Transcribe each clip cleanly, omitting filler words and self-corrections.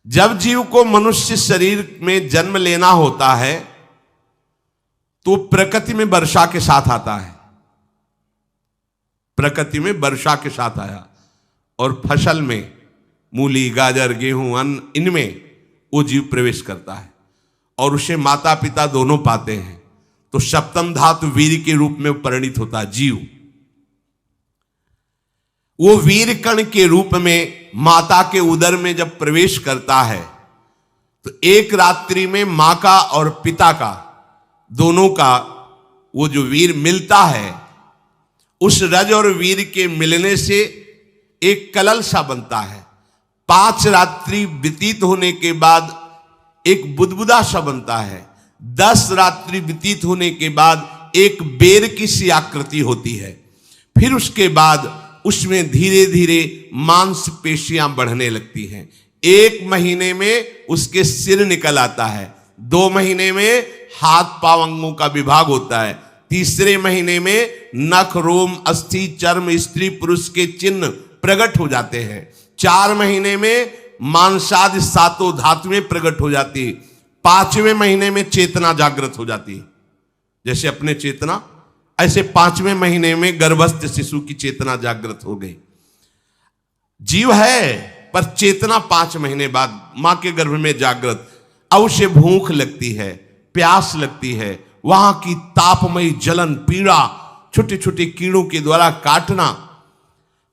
जब जीव को मनुष्य शरीर में जन्म लेना होता है तो प्रकृति में वर्षा के साथ आता है, प्रकृति में वर्षा के साथ आया, और फसल में मूली, गाजर, गेहूं, अन्न, इनमें वो जीव प्रवेश करता है और उसे माता पिता दोनों पाते हैं। तो सप्तम धातु वीर के रूप में परिणित होता है जीव। वो वीर कण के रूप में माता के उदर में जब प्रवेश करता है तो एक रात्रि में मां का और पिता का, दोनों का वो जो वीर मिलता है, उस रज और वीर के मिलने से एक कलल सा बनता है। 5 रात्रि व्यतीत होने के बाद एक बुदबुदा सा बनता है। 10 रात्रि व्यतीत होने के बाद एक बेर की सी आकृति होती है। फिर उसके बाद उसमें धीरे धीरे मांसपेशियां बढ़ने लगती हैं। 1 महीने में उसके सिर निकल आता है, 2 महीने में हाथ पांव अंगों का विभाग होता है, तीसरे महीने में नख, रोम, अस्थि, चर्म, स्त्री पुरुष के चिन्ह प्रकट हो जाते हैं, 4 महीने में मांसादि 7 धातुएं प्रकट हो जाती है, 5वें महीने में चेतना जागृत हो जाती है। जैसे अपने चेतना, ऐसे 5वें महीने में गर्भस्थ शिशु की चेतना जागृत हो गई। जीव है पर चेतना 5 महीने बाद मां के गर्भ में जागृत। अब उसे भूख लगती है, प्यास लगती है, वहां की तापमयी जलन, पीड़ा, छोटे छोटे कीड़ों के द्वारा काटना।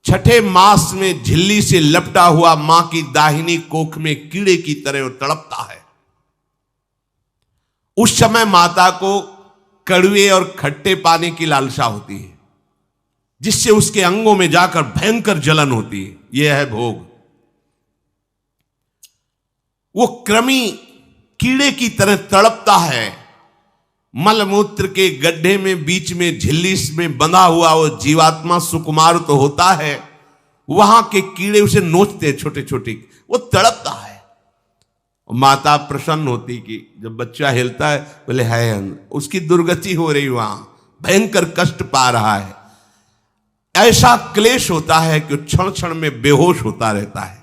6ठे मास में झिल्ली से लपटा हुआ मां की दाहिनी कोख में कीड़े की तरह तड़पता है। उस समय माता को कड़वे और खट्टे पानी की लालसा होती है, जिससे उसके अंगों में जाकर भयंकर जलन होती है। यह है भोग। वो कृमि कीड़े की तरह तड़पता है। मलमूत्र के गड्ढे में बीच में झिल्ली में बंधा हुआ वो जीवात्मा सुकुमार तो होता है, वहां के कीड़े उसे नोचते छोटे छोटे, वो तड़पता है। माता प्रसन्न होती कि जब बच्चा हिलता है, बोले है उसकी दुर्गति हो रही, वहां भयंकर कष्ट पा रहा है। ऐसा क्लेश होता है कि क्षण क्षण में बेहोश होता रहता है।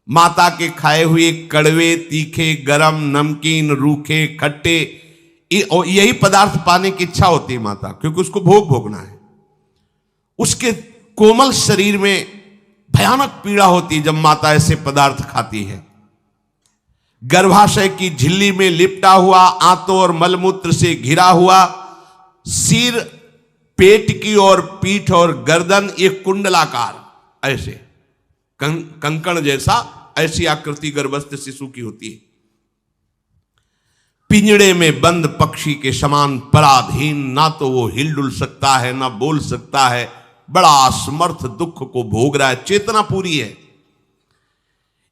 माता के खाए हुए कड़वे, तीखे, गरम, नमकीन, रूखे, खट्टे, यही पदार्थ पाने की इच्छा होती है माता, क्योंकि उसको भोग भोगना है। उसके कोमल शरीर में भयानक पीड़ा होती है जब माता ऐसे पदार्थ खाती है। गर्भाशय की झिल्ली में लिपटा हुआ, आंतों और मलमूत्र से घिरा हुआ सिर, पेट की और पीठ और गर्दन, एक कुंडलाकार ऐसे कंकण जैसा, ऐसी आकृति गर्भस्थ शिशु की होती है। पिंजड़े में बंद पक्षी के समान पराधीन, ना तो वो हिलडुल सकता है ना बोल सकता है, बड़ा असमर्थ दुख को भोग रहा है। चेतना पूरी है।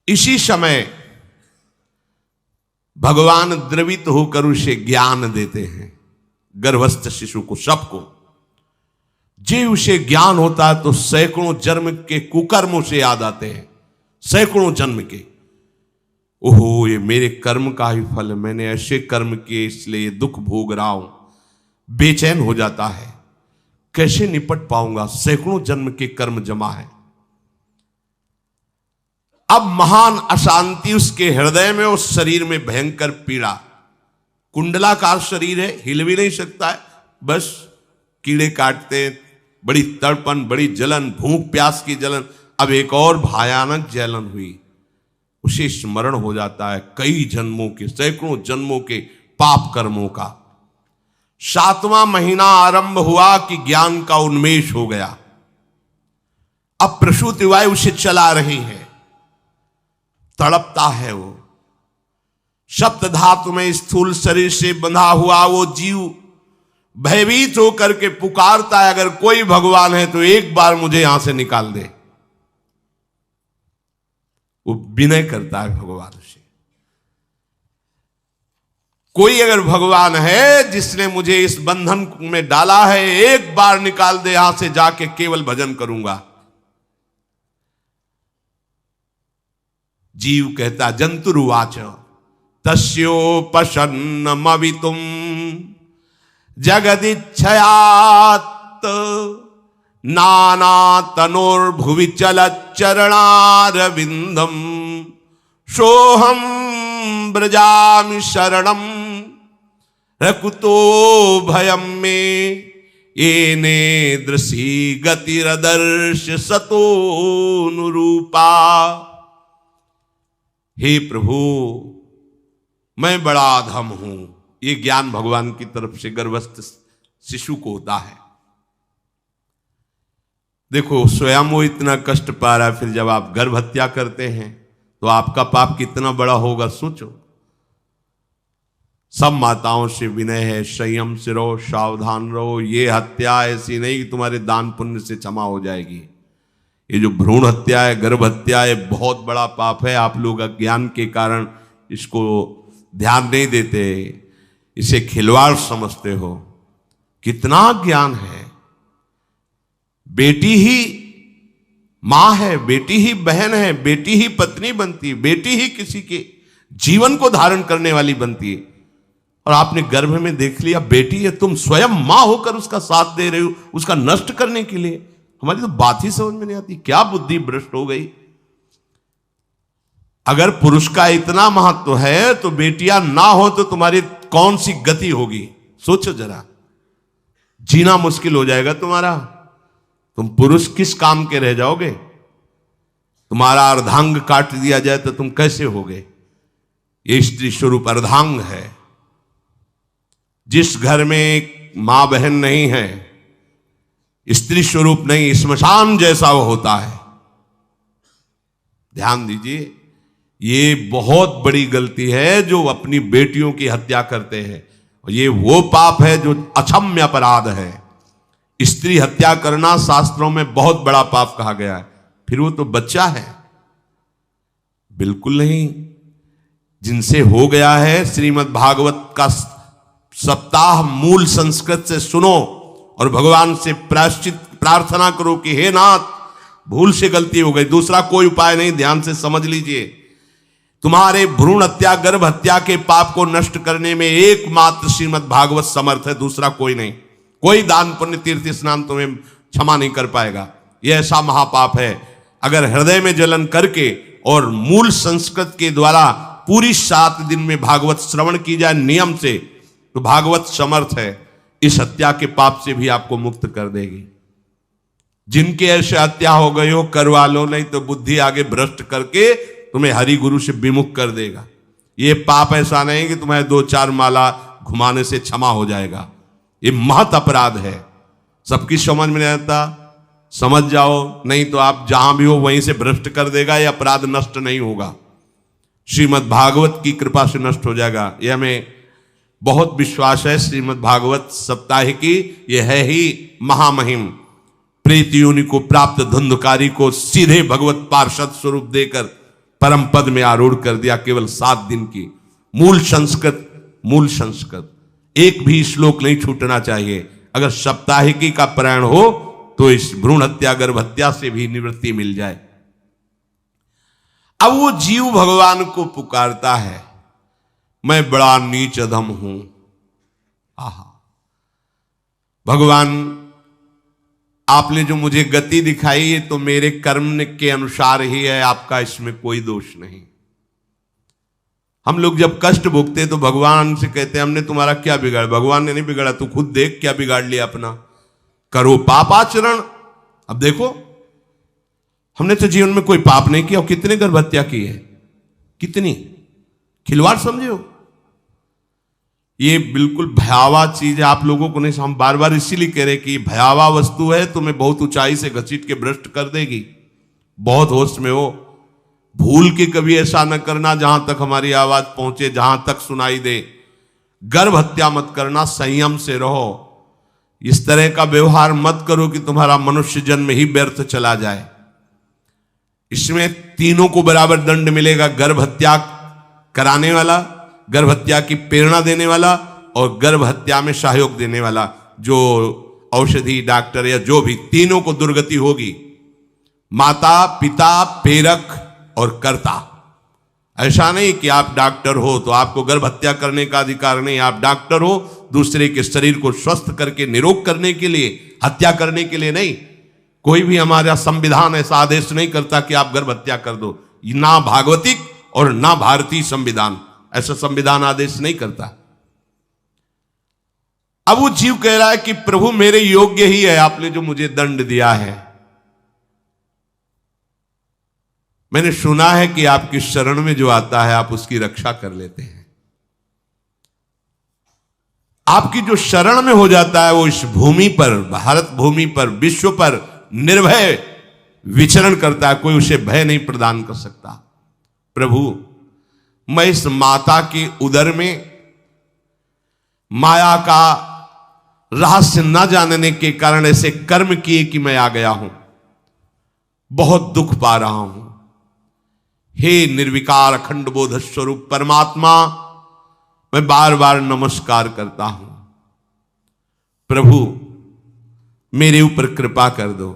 इसी समय भगवान द्रवित होकर उसे ज्ञान देते हैं, गर्भस्थ शिशु को, सबको। जे उसे ज्ञान होता है तो सैकड़ों जन्म के कुकर्मों से याद आते हैं, सैकड़ों जन्म के। ओहो, ये मेरे कर्म का ही फल है, मैंने ऐसे कर्म किए इसलिए दुख भोग रहा हूं। बेचैन हो जाता है, कैसे निपट पाऊंगा, सैकड़ों जन्म के कर्म जमा है। अब महान अशांति उसके हृदय में, उस शरीर में भयंकर पीड़ा। कुंडलाकार शरीर है, हिल भी नहीं सकता है, बस कीड़े काटते, बड़ी तड़पन, बड़ी जलन, भूख प्यास की जलन। अब एक और भयानक जलन हुई, उसे स्मरण हो जाता है कई जन्मों के, सैकड़ों जन्मों के पाप कर्मों का। 7वां महीना आरंभ हुआ कि ज्ञान का उन्मेष हो गया। अब प्रसूति वायु उसे चला रही है, तड़पता है वो। सप्त धातु में स्थूल शरीर से बंधा हुआ वो जीव भयभीत होकर के पुकारता है, अगर कोई भगवान है तो एक बार मुझे यहां से निकाल दे। वो विनय करता है भगवान से, कोई अगर भगवान है जिसने मुझे इस बंधन में डाला है, एक बार निकाल दे, यहां से जाके केवल भजन करूंगा। जीव कहता, जंतुरुवाच तस्योपशन्नमवितुम जगदिच्छयात् नाना तनोर्भुवि चलच्चरणारविंदम सोहम ब्रजामि शरणम रकुतो भयम में येने दृशी गतिरदर्श सतोनुरूपा। हे प्रभु, मैं बड़ा अधम हूं। ये ज्ञान भगवान की तरफ से गर्भस्थ शिशु को होता है। देखो, स्वयं वो इतना कष्ट पा रहा है, फिर जब आप गर्भ हत्या करते हैं तो आपका पाप कितना बड़ा होगा, सोचो। सब माताओं से विनय है, संयम से रहो, सावधान रहो। ये हत्या ऐसी नहीं कि तुम्हारे दान पुण्य से क्षमा हो जाएगी। ये जो भ्रूण हत्या है, गर्भ हत्या है, बहुत बड़ा पाप है। आप लोग अज्ञान के कारण इसको ध्यान नहीं देते, इसे खिलवाड़ समझते हो। कितना ज्ञान है। बेटी ही मां है, बेटी ही बहन है, बेटी ही पत्नी बनती है, बेटी ही किसी के जीवन को धारण करने वाली बनती है। और आपने गर्भ में देख लिया बेटी है, तुम स्वयं मां होकर उसका साथ दे रहे हो, उसका नष्ट करने के लिए। हमारी तो बात ही समझ में नहीं आती, क्या बुद्धि भ्रष्ट हो गई। अगर पुरुष का इतना महत्व है तो बेटियां ना हो तो तुम्हारी कौन सी गति होगी, सोचो जरा। जीना मुश्किल हो जाएगा तुम्हारा। तुम पुरुष किस काम के रह जाओगे। तुम्हारा अर्धांग काट दिया जाए तो तुम कैसे होगे। ये स्त्री स्वरूप अर्धांग है। जिस घर में एक मां बहन नहीं है, स्त्री स्वरूप नहीं, श्मशान जैसा वो होता है। ध्यान दीजिए, ये बहुत बड़ी गलती है जो अपनी बेटियों की हत्या करते हैं। और ये वो पाप है जो अक्षम्य अपराध है। स्त्री हत्या करना शास्त्रों में बहुत बड़ा पाप कहा गया है। फिर वो तो बच्चा है, बिल्कुल नहीं। जिनसे हो गया है, श्रीमद् भागवत का सप्ताह मूल संस्कृत से सुनो और भगवान से प्रायश्चित प्रार्थना करो कि हे नाथ, भूल से गलती हो गई, दूसरा कोई उपाय नहीं। ध्यान से समझ लीजिए, तुम्हारे भ्रूण हत्या गर्भ हत्या के पाप को नष्ट करने में एकमात्र श्रीमद् भागवत समर्थ है, दूसरा कोई नहीं। कोई दान पुण्य तीर्थ स्नान तुम्हें क्षमा नहीं कर पाएगा। यह ऐसा महापाप है। अगर हृदय में जलन करके और मूल संस्कृत के द्वारा पूरी 7 दिन में भागवत श्रवण की जाए नियम से, तो भागवत समर्थ है, इस हत्या के पाप से भी आपको मुक्त कर देगी। जिनके ऐसे हत्या हो गई हो करवा लो, नहीं तो बुद्धि आगे भ्रष्ट करके तुम्हें हरि गुरु से विमुख कर देगा। ये पाप ऐसा नहीं कि तुम्हें 2-4 माला घुमाने से क्षमा हो जाएगा। ये महत अपराध है। सबकी समझ में नहीं आता, समझ जाओ, नहीं तो आप जहां भी हो वहीं से भ्रष्ट कर देगा। ये अपराध नष्ट नहीं होगा, श्रीमद् भागवत की कृपा से नष्ट हो जाएगा। यह हमें बहुत विश्वास है। श्रीमद् भागवत सप्ताहिकी ये है ही महामहिम। प्रेत योनि को प्राप्त धुंधकारी को सीधे भगवत पार्षद स्वरूप देकर परम पद में आरूढ़ कर दिया। केवल 7 दिन की मूल संस्कृत एक भी श्लोक नहीं छूटना चाहिए। अगर सप्ताहिकी का पारायण हो तो इस भ्रूण हत्या गर्भ हत्या से भी निवृत्ति मिल जाए। अब वो जीव भगवान को पुकारता है, मैं बड़ा नीच अधम हूं। आहा, भगवान आपने जो मुझे गति दिखाई है तो मेरे कर्म के अनुसार ही है, आपका इसमें कोई दोष नहीं। हम लोग जब कष्ट भोगते तो भगवान से कहते हैं हमने तुम्हारा क्या बिगाड़ा। भगवान ने नहीं बिगाड़ा, तू खुद देख क्या बिगाड़ लिया अपना। करो पाप आचरण। अब देखो, हमने तो जीवन में कोई पाप नहीं किया और कितने गर्भ हत्या की है, कितनी खिलवाड़ समझे हो। ये बिल्कुल भयावह चीज है, आप लोगों को नहीं। हम बार बार इसीलिए कह रहे कि भयावह वस्तु है, तुम्हें बहुत ऊंचाई से घसीट के भ्रष्ट कर देगी। बहुत होश में हो, भूल के कभी ऐसा न करना जहां तक हमारी आवाज पहुंचे, जहां तक सुनाई दे। गर्भ हत्या मत करना, संयम से रहो। इस तरह का व्यवहार मत करो कि तुम्हारा मनुष्य जन्म ही व्यर्थ चला जाए। इसमें तीनों को बराबर दंड मिलेगा, गर्भ हत्या कराने वाला, गर्भ हत्या की प्रेरणा देने वाला और गर्भ हत्या में सहयोग देने वाला। जो औषधि डॉक्टर या जो भी, तीनों को दुर्गति होगी। माता पिता प्रेरक और कर्ता। ऐसा नहीं कि आप डॉक्टर हो तो आपको गर्भ हत्या करने का अधिकार नहीं। आप डॉक्टर हो दूसरे के शरीर को स्वस्थ करके निरोग करने के लिए, हत्या करने के लिए नहीं। कोई भी हमारा संविधान ऐसा आदेश नहीं करता कि आप गर्भ हत्या कर दो, ना भागवतिक और ना भारतीय संविधान। ऐसा संविधान आदेश नहीं करता। अब वो जीव कह रहा है कि प्रभु मेरे योग्य ही है आपने जो मुझे दंड दिया है। मैंने सुना है कि आपकी शरण में जो आता है आप उसकी रक्षा कर लेते हैं। आपकी जो शरण में हो जाता है वो इस भूमि पर, भारत भूमि पर, विश्व पर निर्भय विचरण करता है, कोई उसे भय नहीं प्रदान कर सकता। प्रभु मैं इस माता के उदर में माया का रहस्य न जानने के कारण ऐसे कर्म किए कि मैं आ गया हूं, बहुत दुख पा रहा हूं। हे निर्विकार अखंड बोध स्वरूप परमात्मा, मैं बार बार नमस्कार करता हूं। प्रभु मेरे ऊपर कृपा कर दो,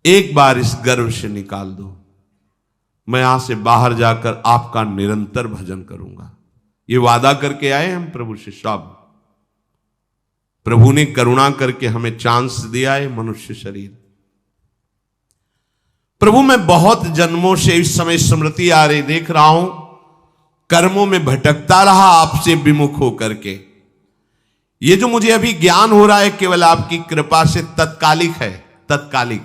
एक बार इस गर्भ से निकाल दो। मैं यहां से बाहर जाकर आपका निरंतर भजन करूंगा। ये वादा करके आए हम प्रभु से सब। प्रभु ने करुणा करके हमें चांस दिया है मनुष्य शरीर। प्रभु मैं बहुत जन्मों से इस समय स्मृति आ रही देख रहा हूं, कर्मों में भटकता रहा आपसे विमुख होकर के। ये जो मुझे अभी ज्ञान हो रहा है केवल आपकी कृपा से तत्कालिक है। तत्कालिक,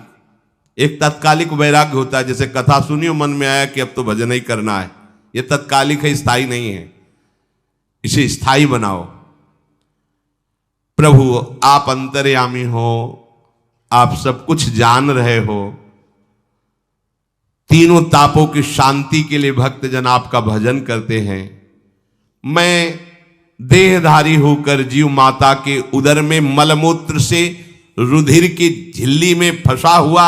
एक तत्कालिक वैराग्य होता है, जैसे कथा सुनियो मन में आया कि अब तो भजन ही करना है। ये तत्कालिक है, स्थायी नहीं है। इसे स्थायी बनाओ। प्रभु आप अंतर्यामी हो, आप सब कुछ जान रहे हो। तीनों तापों की शांति के लिए भक्तजन आपका भजन करते हैं। मैं देहधारी होकर जीव माता के उदर में मलमूत्र से रुधिर की झिल्ली में फंसा हुआ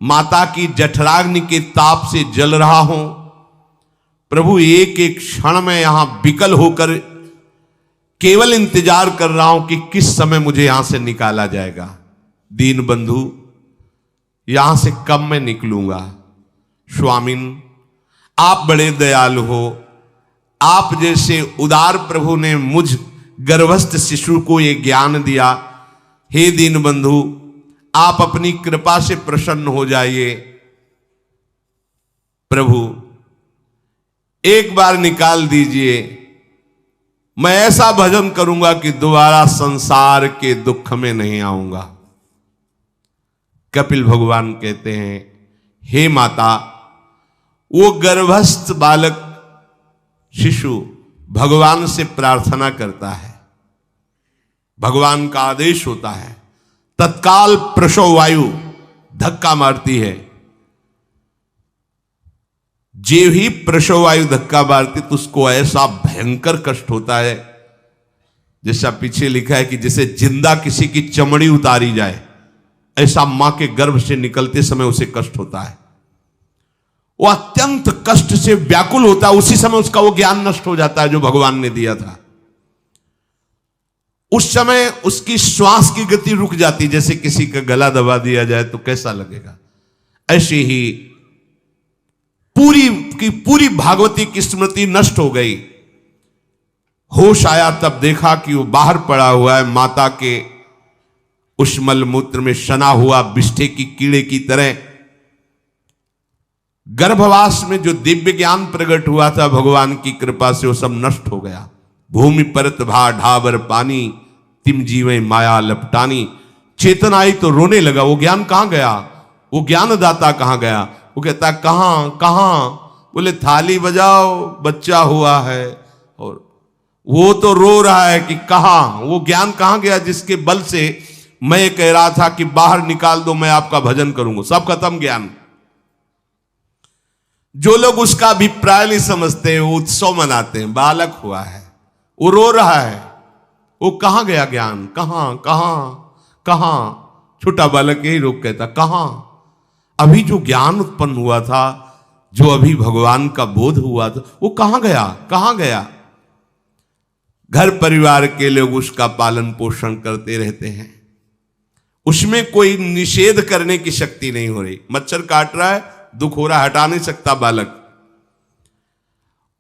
माता की जठराग्नि के ताप से जल रहा हूं। प्रभु एक एक क्षण में यहां विकल होकर केवल इंतजार कर रहा हूं कि किस समय मुझे यहां से निकाला जाएगा। दीन बंधु यहां से कब मैं निकलूंगा। स्वामिन आप बड़े दयालु हो। आप जैसे उदार प्रभु ने मुझ गर्भस्थ शिशु को ये ज्ञान दिया। हे दीन बंधु आप अपनी कृपा से प्रसन्न हो जाइए। प्रभु एक बार निकाल दीजिए। मैं ऐसा भजन करूंगा कि दोबारा संसार के दुख में नहीं आऊंगा। कपिल भगवान कहते हैं, हे माता, वो गर्भस्थ बालक शिशु भगवान से प्रार्थना करता है। भगवान का आदेश होता है, तत्काल प्रसव वायु धक्का मारती है। जे ही प्रसव वायु धक्का मारती तो उसको ऐसा भयंकर कष्ट होता है, जैसा पीछे लिखा है कि जैसे जिंदा किसी की चमड़ी उतारी जाए, ऐसा मां के गर्भ से निकलते समय उसे कष्ट होता है। वो अत्यंत कष्ट से व्याकुल होता है। उसी समय उसका वो ज्ञान नष्ट हो जाता है जो भगवान ने दिया था। उस समय उसकी श्वास की गति रुक जाती, जैसे किसी का गला दबा दिया जाए तो कैसा लगेगा। ऐसे ही पूरी की पूरी भागवती की स्मृति नष्ट हो गई। होश आया तब देखा कि वो बाहर पड़ा हुआ है, माता के उस मलमूत्र में सना हुआ बिष्ठे की कीड़े की तरह। गर्भवास में जो दिव्य ज्ञान प्रकट हुआ था भगवान की कृपा से, वो सब नष्ट हो गया। भूमि परत भा ढाबर पानी, तिम जीवे माया लपटानी। चेतन आई तो रोने लगा। वो ज्ञान कहां गया, वो ज्ञानदाता कहां गया। वो कहता कहां कहां। बोले थाली बजाओ, बच्चा हुआ है। और वो तो रो रहा है कि कहां, वो ज्ञान कहां गया जिसके बल से मैं कह रहा था कि बाहर निकाल दो, मैं आपका भजन करूंगा। सब खत्म ज्ञान। जो लोग उसका अभिप्राय नहीं समझते वो उत्सव मनाते हैं। बालक हुआ है, वो रो रहा है, वो कहां गया ज्ञान, कहां कहां कहां। छोटा बालक यही रोक कहता कहां। अभी जो ज्ञान उत्पन्न हुआ था, जो अभी भगवान का बोध हुआ था, वो कहां गया कहां गया। घर परिवार के लोग उसका पालन पोषण करते रहते हैं। उसमें कोई निषेध करने की शक्ति नहीं हो रही। मच्छर काट रहा है, दुख हो रहा है, हटा नहीं सकता बालक।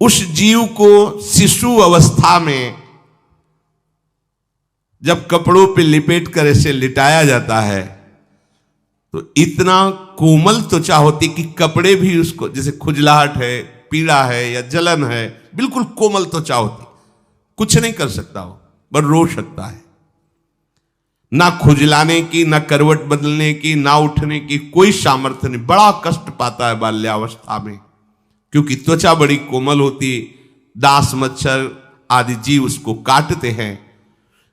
उस जीव को शिशु अवस्था में जब कपड़ों पे लिपेट कर ऐसे लिटाया जाता है तो इतना कोमल त्वचा होती कि कपड़े भी उसको, जैसे खुजलाहट है, पीड़ा है या जलन है, बिल्कुल कोमल त्वचा होती, कुछ नहीं कर सकता वो, बस रो सकता है। ना खुजलाने की, ना करवट बदलने की, ना उठने की कोई सामर्थ्य नहीं। बड़ा कष्ट पाता है बाल्यावस्था में, क्योंकि त्वचा बड़ी कोमल होती, दास मच्छर आदि जीव उसको काटते हैं।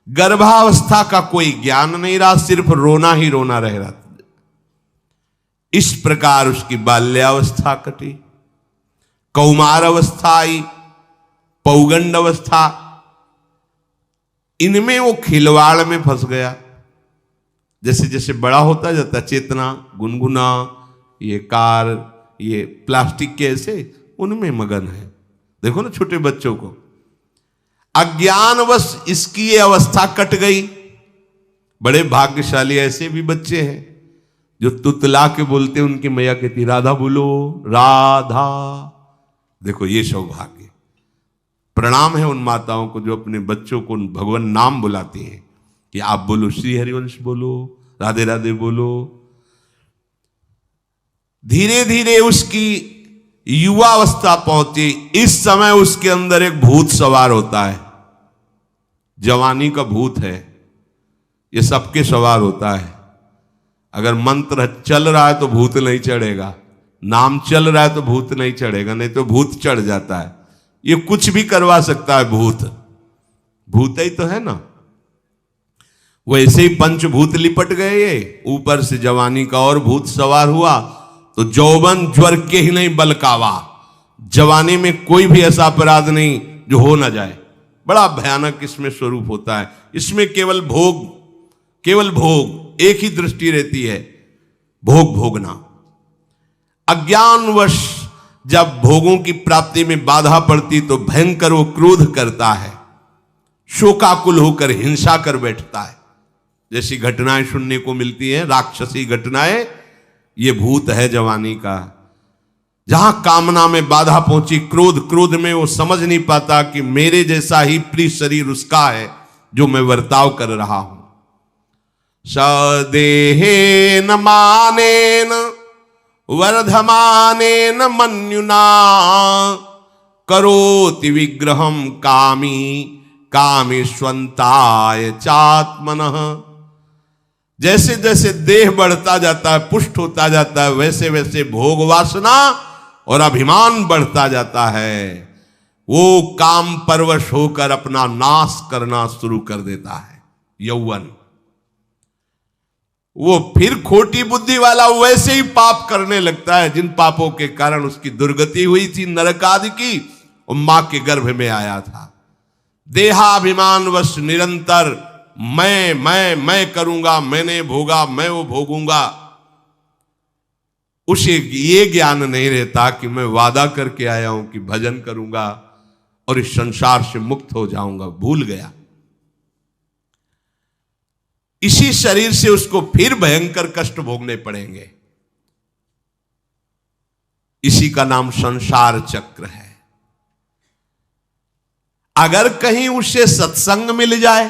गर्भावस्था का कोई ज्ञान नहीं रहा, सिर्फ रोना ही रोना रह रहा। इस प्रकार उसकी बाल्यावस्था कटी, कौमार अवस्था आई, पौगंड अवस्था, इनमें वो खिलवाड़ में फंस गया। जैसे जैसे बड़ा होता जाता, चेतना, गुनगुना, ये कार, ये प्लास्टिक के ऐसे, उनमें मगन है। देखो ना छोटे बच्चों को, अज्ञानवश इसकी ये अवस्था कट गई। बड़े भाग्यशाली ऐसे भी बच्चे हैं जो तुतला के बोलते, उनकी मैया कहती राधा बोलो, राधा। देखो ये सौभाग्य, प्रणाम है उन माताओं को जो अपने बच्चों को भगवान नाम बुलाती हैं कि आप बोलो, श्री हरिवंश बोलो, राधे राधे बोलो। धीरे धीरे उसकी युवावस्था पहुंची। इस समय उसके अंदर एक भूत सवार होता है, जवानी का भूत है, ये सबके सवार होता है। अगर मंत्र चल रहा है तो भूत नहीं चढ़ेगा, नाम चल रहा है तो भूत नहीं चढ़ेगा, नहीं तो भूत चढ़ जाता है। ये कुछ भी करवा सकता है भूत, भूत ही तो है ना। वैसे ही पंचभूत लिपट गए, ये ऊपर से जवानी का और भूत सवार हुआ, तो जौवन ज्वर के ही नहीं बलकावा। जवानी में कोई भी ऐसा अपराध नहीं जो हो ना जाए। बड़ा भयानक इसमें स्वरूप होता है। इसमें केवल भोग, केवल भोग, एक ही दृष्टि रहती है, भोग भोगना। अज्ञानवश जब भोगों की प्राप्ति में बाधा पड़ती तो भयंकर वो क्रोध करता है, शोकाकुल होकर हिंसा कर बैठता है। जैसी घटनाएं सुनने को मिलती हैं, राक्षसी घटनाएं, ये भूत है जवानी का। जहां कामना में बाधा पहुंची, क्रोध, क्रोध में वो समझ नहीं पाता कि मेरे जैसा ही प्रिय शरीर उसका है जो मैं वर्ताव कर रहा हूं। सदेहेन मानेन वर्धमानेन मन्युना करोति विग्रहम कामी कामेष्वंताय चात्मनः। जैसे जैसे देह बढ़ता जाता है, पुष्ट होता जाता है, वैसे वैसे भोग वासना और अभिमान बढ़ता जाता है। वो काम परवश होकर अपना नाश करना शुरू कर देता है। यौवन, वो फिर खोटी बुद्धि वाला वैसे ही पाप करने लगता है जिन पापों के कारण उसकी दुर्गति हुई थी, नरक आदि की, और मां के गर्भ में आया था। देहाभिमान वश निरंतर मैं करूंगा, मैंने भोगा, मैं वो भोगूंगा। उसे ये ज्ञान नहीं रहता कि मैं वादा करके आया हूं कि भजन करूंगा और इस संसार से मुक्त हो जाऊंगा, भूल गया। इसी शरीर से उसको फिर भयंकर कष्ट भोगने पड़ेंगे। इसी का नाम संसार चक्र है। अगर कहीं उसे सत्संग मिल जाए,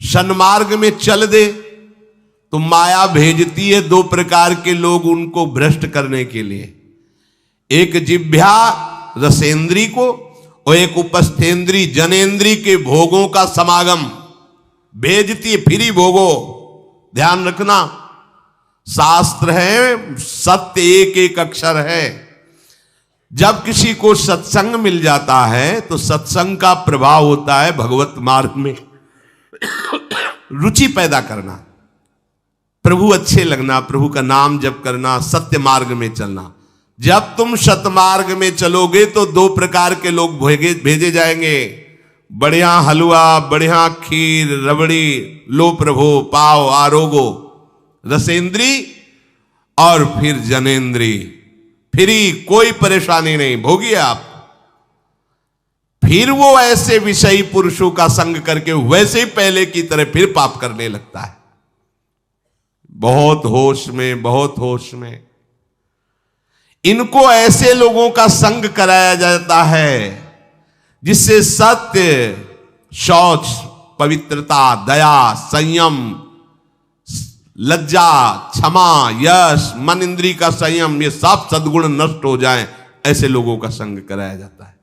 सन्मार्ग में चल दे, तो माया भेजती है दो प्रकार के लोग उनको भ्रष्ट करने के लिए। एक जिह्वा रसेंद्री को और एक उपस्थेंद्री जनेंद्री के भोगों का समागम भेजती है। फिर ही भोगो, ध्यान रखना, शास्त्र है, सत्य एक एक अक्षर है। जब किसी को सत्संग मिल जाता है तो सत्संग का प्रभाव होता है भगवत मार्ग में रुचि पैदा करना, प्रभु अच्छे लगना, प्रभु का नाम जप करना, सत्य मार्ग में चलना। जब तुम सतमार्ग में चलोगे तो दो प्रकार के लोग भेजे जाएंगे। बढ़िया हलवा, बढ़िया खीर, रबड़ी, लो प्रभु, पाओ, आरोगो, रसेंद्री और फिर जनेंद्री। फ्री, कोई परेशानी नहीं, भोगिए आप। फिर वो ऐसे विषयी पुरुषों का संग करके वैसे ही पहले की तरह फिर पाप करने लगता है। बहुत होश में, बहुत होश में। इनको ऐसे लोगों का संग कराया जाता है जिससे सत्य, शौच, पवित्रता, दया, संयम, लज्जा, क्षमा, यश, मन इंद्री का संयम, ये सब सद्गुण नष्ट हो जाएं, ऐसे लोगों का संग कराया जाता है।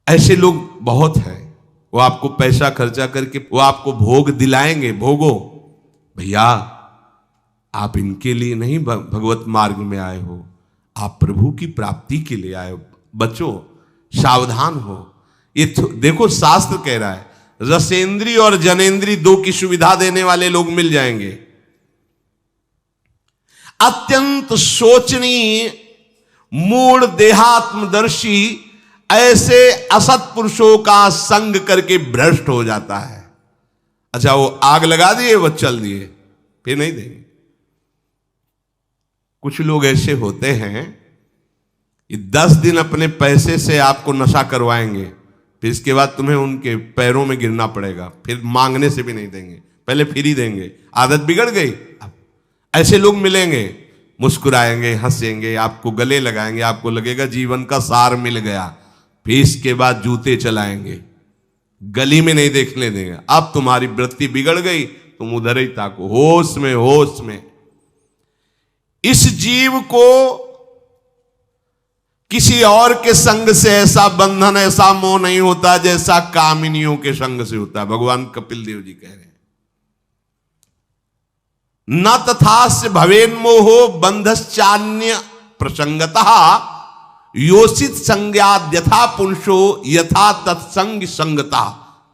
ऐसे लोग बहुत हैं, वो आपको पैसा खर्चा करके वो आपको भोग दिलाएंगे, भोगो भैया, आप इनके लिए नहीं भगवत मार्ग में आए हो, आप प्रभु की प्राप्ति के लिए आए हो। बचो, सावधान हो। ये देखो शास्त्र कह रहा है, रसेंद्री और जनेंद्री दो की सुविधा देने वाले लोग मिल जाएंगे। अत्यंत सोचनीय, मूढ़, देहात्मदर्शी ऐसे असत पुरुषों का संग करके भ्रष्ट हो जाता है। अच्छा, वो आग लगा दिए, वो चल दिए, फिर नहीं देंगे। कुछ लोग ऐसे होते हैं, ये 10 दिन अपने पैसे से आपको नशा करवाएंगे, फिर इसके बाद तुम्हें उनके पैरों में गिरना पड़ेगा, फिर मांगने से भी नहीं देंगे, पहले फ्री देंगे। आदत बिगड़ गई। ऐसे लोग मिलेंगे, मुस्कुराएंगे, हंसेंगे, आपको गले लगाएंगे, आपको लगेगा जीवन का सार मिल गया, फिर इसके बाद जूते चलाएंगे, गली में नहीं देखने देंगे। अब तुम्हारी वृत्ति बिगड़ गई, तुम उधर ही ताको, होश में, होश में। इस जीव को किसी और के संग से ऐसा बंधन, ऐसा मोह नहीं होता जैसा कामिनियों के संग से होता है। भगवान कपिल देव जी कह रहे हैं, न तथास्य भवेन्मोहो बंधश्चान्य प्रसंगतः योषित संज्ञाद यथा पुरुषो यथा तत्संग संगता।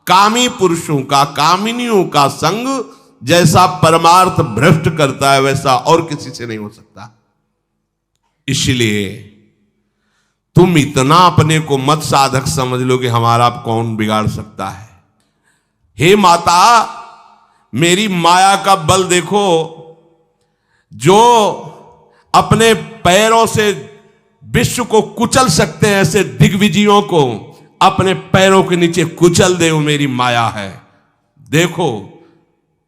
कामी पुरुषों का, कामिनियों का संग जैसा परमार्थ भ्रष्ट करता है, वैसा और किसी से नहीं हो सकता। इसलिए तुम इतना अपने को मत साधक समझ लो कि हमारा कौन बिगाड़ सकता है। हे माता, मेरी माया का बल देखो, जो अपने पैरों से विश्व को कुचल सकते हैं, ऐसे दिग्विजयों को अपने पैरों के नीचे कुचल दे, वो मेरी माया है। देखो,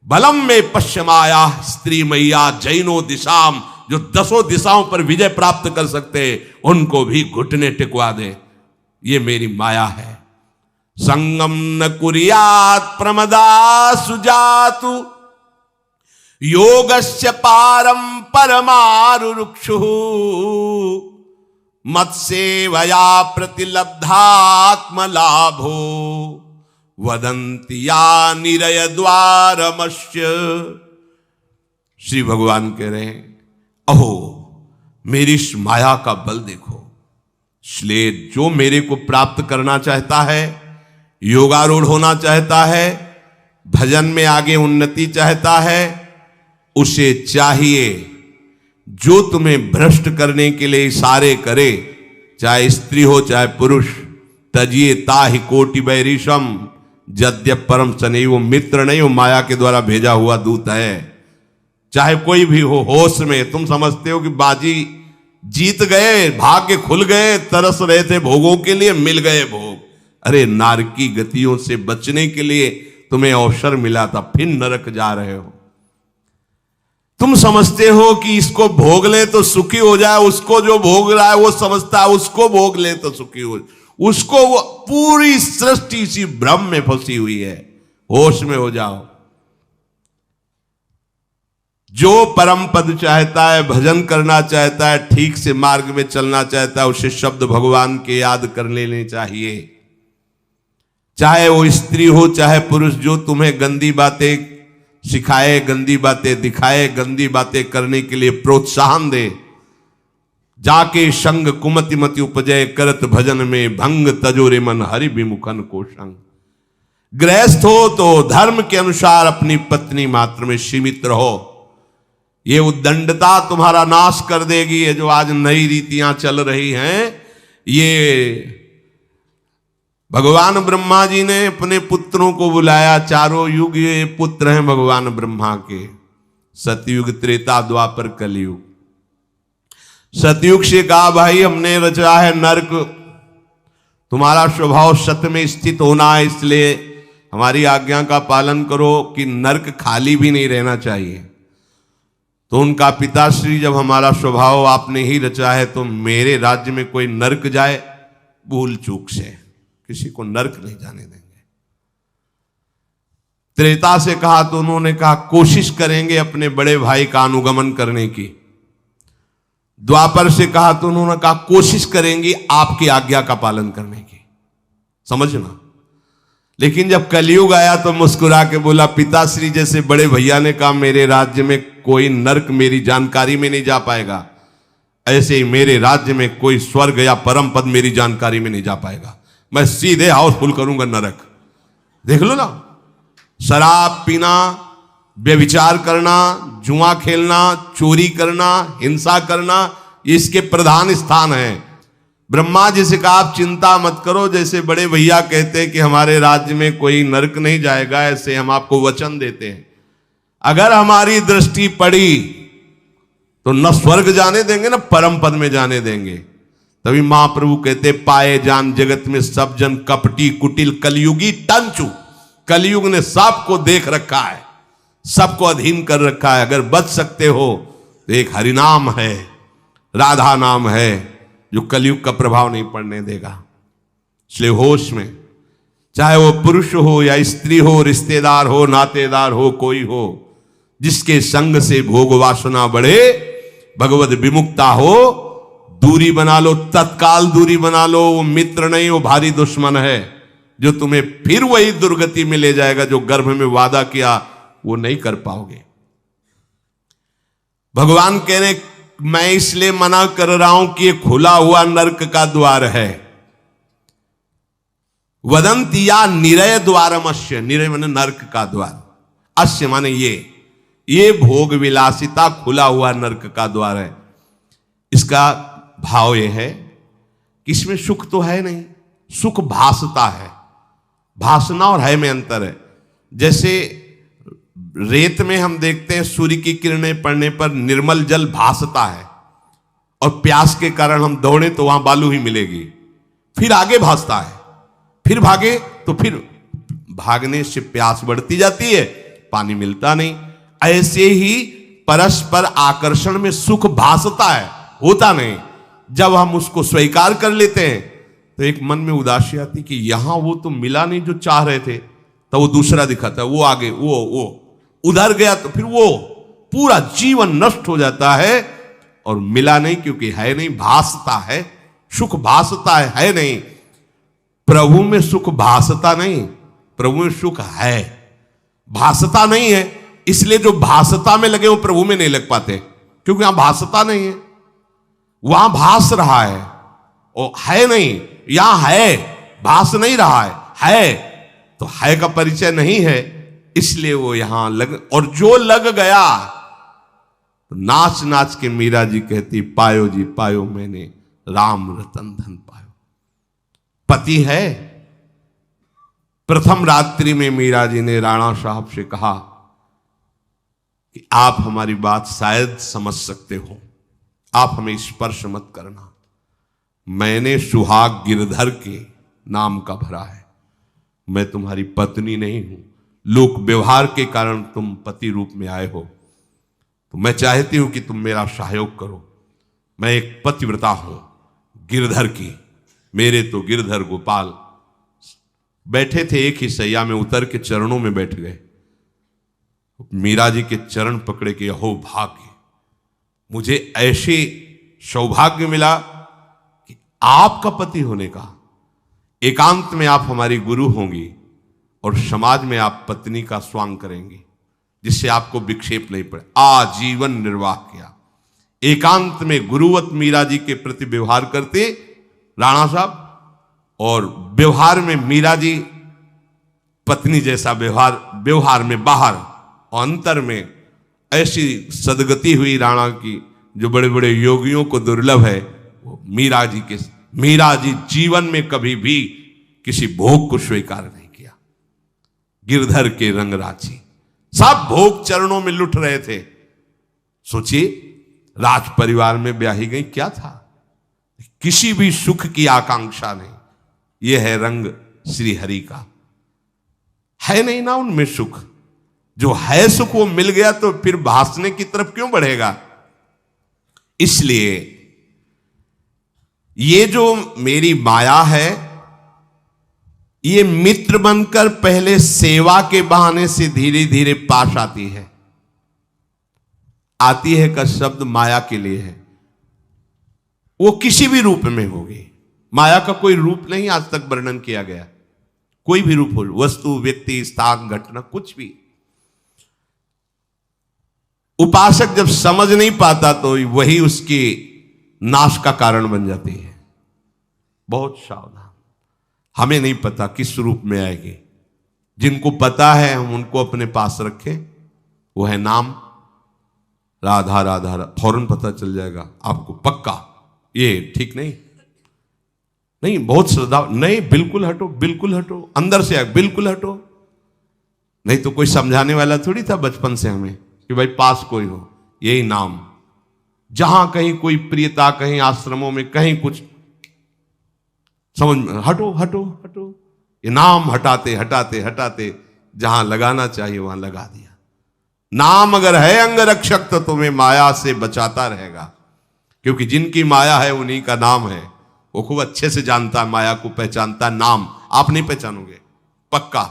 बलम में पश्चिमाया स्त्री मैया जैनो दिशाम, जो 10 दिशाओं पर विजय प्राप्त कर सकते, उनको भी घुटने टिकवा दे, ये मेरी माया है। संगम न कुर्यात् प्रमदा सुजातु योगस्य पारम परमारुरुक्षु मत्सेवया प्रतिलब्धात्म लाभो वदंती या निरय द्वारमस्य। श्री भगवान कह रहे हैं, अहो मेरी इस माया का बल देखो। इसलिए जो मेरे को प्राप्त करना चाहता है, योगारूढ़ होना चाहता है, भजन में आगे उन्नति चाहता है, उसे चाहिए जो तुम्हें भ्रष्ट करने के लिए इशारे करे, चाहे स्त्री हो चाहे पुरुष। तजिए ताहि कोटि बैरिशम यद्यप परम सनैव, मित्र नहीं, वो माया के द्वारा भेजा हुआ दूत है। चाहे कोई भी हो, होश में तुम समझते हो कि बाजी जीत गए, भाग्य खुल गए, तरस रहे थे भोगों के लिए, मिल गए भोग। अरे नारकी गतियों से बचने के लिए तुम्हें अवसर मिला था, फिर नरक जा रहे हो। तुम समझते हो कि इसको भोग ले तो सुखी हो जाए, उसको जो भोग रहा है वो समझता है उसको भोग ले तो सुखी हो, उसको वो पूरी सृष्टि इसी भ्रम में फंसी हुई है। होश में हो जाओ। जो परम पद चाहता है, भजन करना चाहता है, ठीक से मार्ग में चलना चाहता है, उसे शब्द भगवान के याद कर लेने चाहिए। चाहे वो स्त्री हो चाहे पुरुष, जो तुम्हें गंदी बातें सिखाए, गंदी बातें दिखाए, गंदी बातें करने के लिए प्रोत्साहन दे, जाके संग कुमति मति उपजय करत भजन में भंग तजोरे मन हरि विमुखन को संग। गृहस्थ हो तो धर्म के अनुसार अपनी पत्नी मात्र में सीमित रहो। ये उद्दंडता तुम्हारा नाश कर देगी। ये जो आज नई रीतियां चल रही हैं, ये भगवान ब्रह्मा जी ने अपने पुत्रों को बुलाया। चारों युग ये पुत्र हैं भगवान ब्रह्मा के, सतयुग, त्रेता, द्वापर, कलयुग। सतयुग से कहा, भाई हमने रचा है नरक, तुम्हारा स्वभाव सत्य में स्थित होना है, इसलिए हमारी आज्ञा का पालन करो कि नरक खाली भी नहीं रहना चाहिए। तो उनका पिताश्री, जब हमारा स्वभाव आपने ही रचा है तो मेरे राज्य में कोई नरक जाए, भूल चूक से किसी को नरक नहीं जाने देंगे। त्रेता से कहा तो उन्होंने कहा कोशिश करेंगे अपने बड़े भाई का अनुगमन करने की। द्वापर से कहा तो उन्होंने कहा कोशिश करेंगे आपकी आज्ञा का पालन करने की। समझना। लेकिन जब कलयुग आया तो मुस्कुरा के बोला, पिताश्री जैसे बड़े भैया ने कहा मेरे राज्य में कोई नरक मेरी जानकारी में नहीं जा पाएगा, ऐसे ही मेरे राज्य में कोई स्वर्ग या परम पद मेरी जानकारी में नहीं जा पाएगा। मैं सीधे हाउसफुल करूंगा नरक। देख लो ना, शराब पीना, व्यभिचार करना, जुआ खेलना, चोरी करना, हिंसा करना, इसके प्रधान स्थान हैं। ब्रह्मा जी से कहा आप चिंता मत करो, जैसे बड़े भैया कहते हैं कि हमारे राज्य में कोई नरक नहीं जाएगा, ऐसे हम आपको वचन देते हैं। अगर हमारी दृष्टि पड़ी तो न स्वर्ग जाने देंगे न परम पद में जाने देंगे। तभी महाप्रभु कहते पाए जान जगत में सब जन कपटी कुटिल कलयुगी टंचू। कलयुग ने सबको देख रखा है, सबको अधीन कर रखा है। अगर बच सकते हो तो एक हरिनाम है, राधा नाम है, जो कलयुग का प्रभाव नहीं पड़ने देगा। इसलिए होश में, चाहे वो पुरुष हो या स्त्री हो, रिश्तेदार हो, नातेदार हो, कोई हो, जिसके संग से भोग वासना बढ़े, भगवत विमुक्ता हो, दूरी बना लो, तत्काल दूरी बना लो। वो मित्र नहीं, वो भारी दुश्मन है, जो तुम्हें फिर वही दुर्गति में ले जाएगा जो गर्भ में वादा किया वो नहीं कर पाओगे। भगवान कह रहे मैं इसलिए मना कर रहा हूं कि ये खुला हुआ नरक का द्वार है। वदंतिया निरय द्वारमस्य, निरय माने नरक का द्वार, अस्य माने ये भोग विलासिता खुला हुआ नरक का द्वार है। इसका भाव यह है कि इसमें सुख तो है नहीं, सुख भासता है। भासना और है में अंतर है। जैसे रेत में हम देखते हैं सूर्य की किरणें पड़ने पर निर्मल जल भासता है, और प्यास के कारण हम दौड़े तो वहां बालू ही मिलेगी, फिर आगे भासता है, फिर भागे तो फिर भागने से प्यास बढ़ती जाती है, पानी मिलता नहीं। ऐसे ही परस्पर आकर्षण में सुख भासता है, होता नहीं। जब हम उसको स्वीकार कर लेते हैं तो एक मन में उदासी आती कि यहां वो तो मिला नहीं जो चाह रहे थे, तो वो दूसरा दिखाता है, वो आगे वो उधर गया, तो फिर वो पूरा जीवन नष्ट हो जाता है। और मिला नहीं क्योंकि है नहीं, भासता है, सुख भासता है नहीं। प्रभु में सुख भासता नहीं, प्रभु में सुख है, भासता नहीं है। इसलिए जो भासता में लगे वो प्रभु में नहीं लग पाते, क्योंकि वहां भासता नहीं है, वहां भास रहा है, वो है नहीं। यहां है, भास नहीं रहा है तो है का परिचय नहीं है, इसलिए वो यहां लग। और जो लग गया तो नाच नाच के मीरा जी कहती पायो जी पायो मैंने राम रतन धन पायो। पति है। प्रथम रात्रि में मीरा जी ने राणा साहब से कहा कि आप हमारी बात शायद समझ सकते हो, आप हमें स्पर्श मत करना। मैंने सुहाग गिरधर के नाम का भरा है, मैं तुम्हारी पत्नी नहीं हूं। लोक व्यवहार के कारण तुम पति रूप में आए हो, तो मैं चाहती हूं कि तुम मेरा सहयोग करो। मैं एक पतिव्रता हूं गिरधर की। मेरे तो गिरधर गोपाल बैठे थे एक ही सैया में, उतर के चरणों में बैठ गए। मीरा जी के चरण पकड़े के अहो भाग्य, मुझे ऐसे सौभाग्य मिला कि आपका पति होने का। एकांत में आप हमारी गुरु होंगी और समाज में आप पत्नी का स्वांग करेंगी, जिससे आपको विक्षेप नहीं पड़े। आजीवन निर्वाह किया। एकांत में गुरुवत मीरा जी के प्रति व्यवहार करते राणा साहब, और व्यवहार में मीरा जी पत्नी जैसा व्यवहार में बाहर और अंतर में ऐसी सदगति हुई राणा की जो बड़े बड़े योगियों को दुर्लभ है। वो मीरा जी जीवन में कभी भी किसी भोग को स्वीकार नहीं किया। गिरधर के रंगराची, सब भोग चरणों में लुट रहे थे। सोचिए, राज परिवार में ब्याही गई, क्या था? किसी भी सुख की आकांक्षा नहीं। यह है रंग श्री हरि का। है नहीं ना उनमें सुख, जो है सुख वो मिल गया तो फिर भासने की तरफ क्यों बढ़ेगा? इसलिए ये जो मेरी माया है, ये मित्र बनकर पहले सेवा के बहाने से धीरे धीरे पास आती है। आती है का शब्द माया के लिए है, वो किसी भी रूप में होगी। माया का कोई रूप नहीं आज तक वर्णन किया गया, कोई भी रूप हो, वस्तु, व्यक्ति, स्थान, घटना, कुछ भी। उपासक जब समझ नहीं पाता तो वही उसकी नाश का कारण बन जाती है। बहुत सावधान। हमें नहीं पता किस रूप में आएगी, जिनको पता है हम उनको अपने पास रखें। वो है नाम, राधा राधा, फौरन पता चल जाएगा आपको पक्का। ये ठीक नहीं, नहीं बहुत श्रद्धा, नहीं बिल्कुल हटो, बिल्कुल हटो, अंदर से बिल्कुल हटो। नहीं तो कोई समझाने वाला थोड़ी था बचपन से हमें कि भाई पास कोई हो, यही नाम। जहां कहीं कोई प्रियता, कहीं आश्रमों में कहीं कुछ समझ में, हटो हटो हटो, ये नाम हटाते हटाते हटाते जहां लगाना चाहिए वहां लगा दिया। नाम अगर है अंगरक्षक तो तुम्हें माया से बचाता रहेगा, क्योंकि जिनकी माया है उन्हीं का नाम है। वो खूब अच्छे से जानता है, माया को पहचानता है। नाम आप नहीं पहचानोगे पक्का,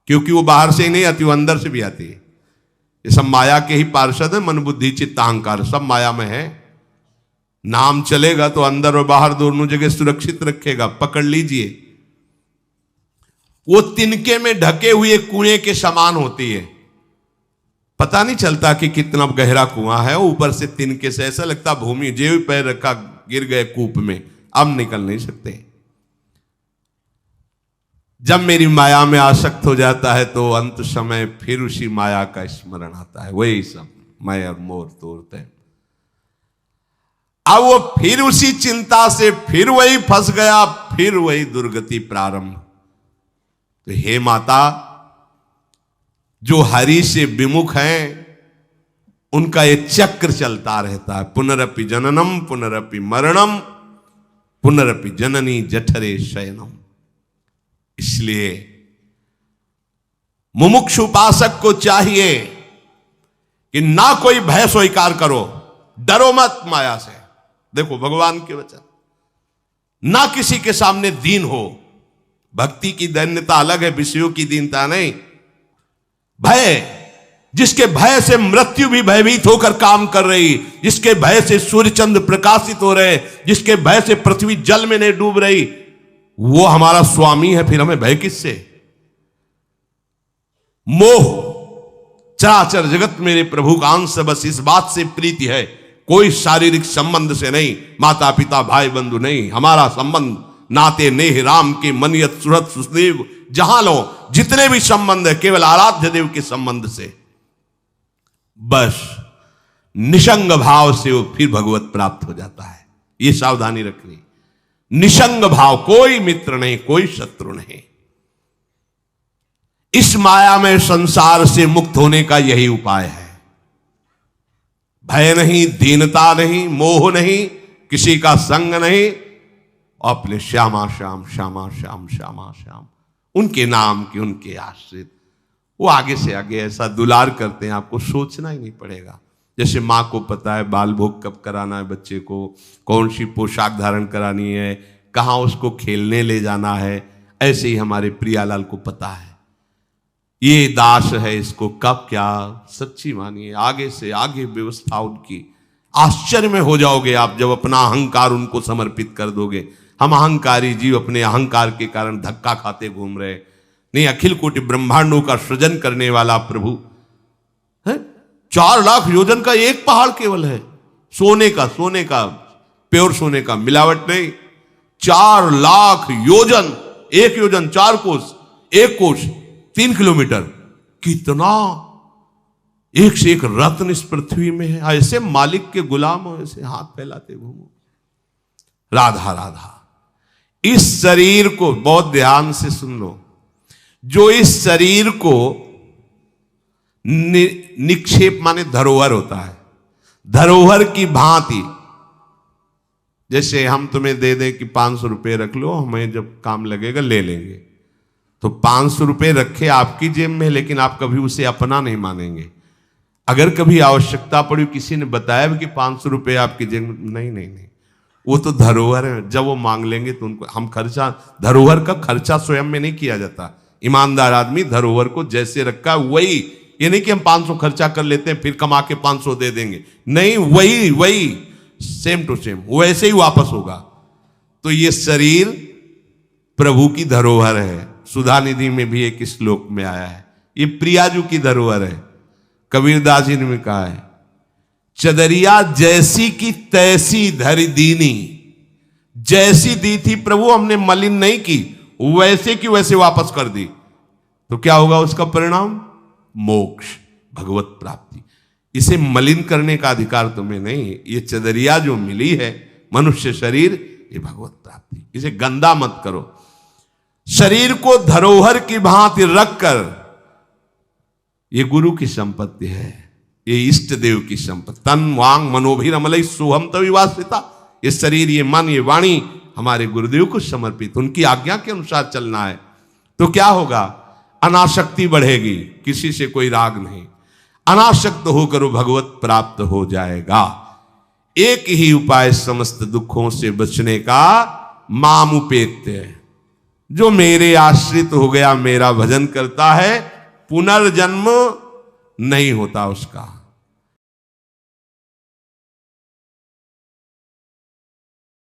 क्योंकि वो बाहर से ही नहीं आती, वो अंदर से भी आती है। ये सब माया के ही पार्षद है, मन बुद्धि चित्त अहंकार सब माया में है। नाम चलेगा तो अंदर और बाहर दोनों जगह सुरक्षित रखेगा, पकड़ लीजिए। वो तिनके में ढके हुए कुएं के समान होती है, पता नहीं चलता कि कितना गहरा कुआं है। ऊपर से तिनके से ऐसा लगता भूमि, जो पैर रखा गिर गए कूप में, अब निकल नहीं सकते। जब मेरी माया में आसक्त हो जाता है तो अंत समय फिर उसी माया का स्मरण आता है, वही सब मैं और मोर तोड़ते हैं। अब वो फिर उसी चिंता से फिर वही फंस गया, फिर वही दुर्गति प्रारंभ। तो हे माता, जो हरि से विमुख हैं उनका ये चक्र चलता रहता है। पुनरपि जननम पुनरपि मरणम पुनरपि जननी जठरे शयनम। इसलिए मुमुक्ष उपासक को चाहिए कि ना कोई भय स्वीकार करो, डरो मत माया से। देखो भगवान के वचन, ना किसी के सामने दीन हो। भक्ति की दैन्यता अलग है, विषयों की दीनता नहीं। भय, जिसके भय से मृत्यु भी भयभीत होकर काम कर रही, जिसके भय से सूर्य चंद्र प्रकाशित हो रहे, जिसके भय से पृथ्वी जल में नहीं डूब रही, वो हमारा स्वामी है। फिर हमें भय किससे? मोह, चराचर जगत मेरे प्रभु का अंश, बस इस बात से प्रीति है, कोई शारीरिक संबंध से नहीं, माता पिता भाई बंधु नहीं। हमारा संबंध नाते नेह राम के मनियत सुरत सुदेव, जहां लो जितने भी संबंध है केवल आराध्य देव के संबंध से। बस निसंग भाव से वो फिर भगवत प्राप्त हो जाता है। ये सावधानी रखनी, निसंग भाव, कोई मित्र नहीं, कोई शत्रु नहीं। इस माया में संसार से मुक्त होने का यही उपाय है। भय नहीं, दीनता नहीं, मोह नहीं, किसी का संग नहीं, अपने श्यामा श्याम श्यामा श्याम श्यामा श्याम, उनके नाम के, उनके आश्रित। वो आगे से आगे ऐसा दुलार करते हैं, आपको सोचना ही नहीं पड़ेगा। जैसे माँ को पता है बाल भोग कब कराना है बच्चे को, कौन सी पोशाक धारण करानी है, कहाँ उसको खेलने ले जाना है, ऐसे ही हमारे प्रियालाल को पता है ये दास है, इसको कब क्या। सच्ची मानिए, आगे से आगे व्यवस्था उनकी। आश्चर्य में हो जाओगे आप जब अपना अहंकार उनको समर्पित कर दोगे। हम अहंकारी जीव अपने अहंकार के कारण धक्का खाते घूम रहे, नहीं, अखिल कोटि ब्रह्मांडों का सृजन करने वाला प्रभु है। 4 लाख योजन का एक पहाड़ केवल है, सोने का प्योर सोने का, मिलावट नहीं। 4 लाख योजन, एक योजन 4 कोस, एक कोस 3 किलोमीटर, कितना एक से एक रत्न इस पृथ्वी में है। ऐसे मालिक के गुलाम हो, ऐसे हाथ फैलाते घूमो। राधा राधा। इस शरीर को बहुत ध्यान से सुन लो, जो इस शरीर को निक्षेप माने धरोहर होता है, धरोहर की भांति। जैसे हम तुम्हें दे दें कि 500 रुपये रख लो, हमें जब काम लगेगा ले लेंगे, तो 500 रुपये रखे आपकी जेब में, लेकिन आप कभी उसे अपना नहीं मानेंगे। अगर कभी आवश्यकता पड़ी, किसी ने बताया भी कि 500 रुपये आपकी जेब में, नहीं नहीं नहीं, वो तो धरोहर है, जब वो मांग लेंगे तो उनको हम खर्चा, धरोहर का खर्चा स्वयं में नहीं किया जाता। ईमानदार आदमी धरोहर को जैसे रखा है वही, ये नहीं कि हम 500 खर्चा कर लेते हैं फिर कमा के 500 दे देंगे, नहीं, वही वही सेम टू सेम वैसे ही वापस होगा। तो ये शरीर प्रभु की धरोहर है। सुधा निधि में भी एक श्लोक में आया है, ये प्रियाजू की धरोहर है। कबीरदास जी ने भी कहा है, चदरिया जैसी की तैसी धरि दीनी, जैसी दी थी प्रभु हमने मलिन नहीं की, वैसे की वैसे वापस कर दी, तो क्या होगा उसका परिणाम? मोक्ष, भगवत प्राप्ति। इसे मलिन करने का अधिकार तुम्हें नहीं। ये चदरिया जो मिली है मनुष्य शरीर, ये भगवत प्राप्ति, इसे गंदा मत करो। शरीर को धरोहर की भांति रखकर, ये गुरु की संपत्ति है, ये इष्ट देव की संपत्ति। तन वांग मनोभिरमलई सोहम तविवासिता, ये शरीर, ये मन, ये वाणी हमारे गुरुदेव को समर्पित, उनकी आज्ञा के अनुसार चलना है। तो क्या होगा? अनासक्ति बढ़ेगी, किसी से कोई राग नहीं, अनासक्त होकर भगवत प्राप्त हो जाएगा। एक ही उपाय समस्त दुखों से बचने का, मामुपेत्य, जो मेरे आश्रित हो गया, मेरा भजन करता है, पुनर्जन्म नहीं होता उसका।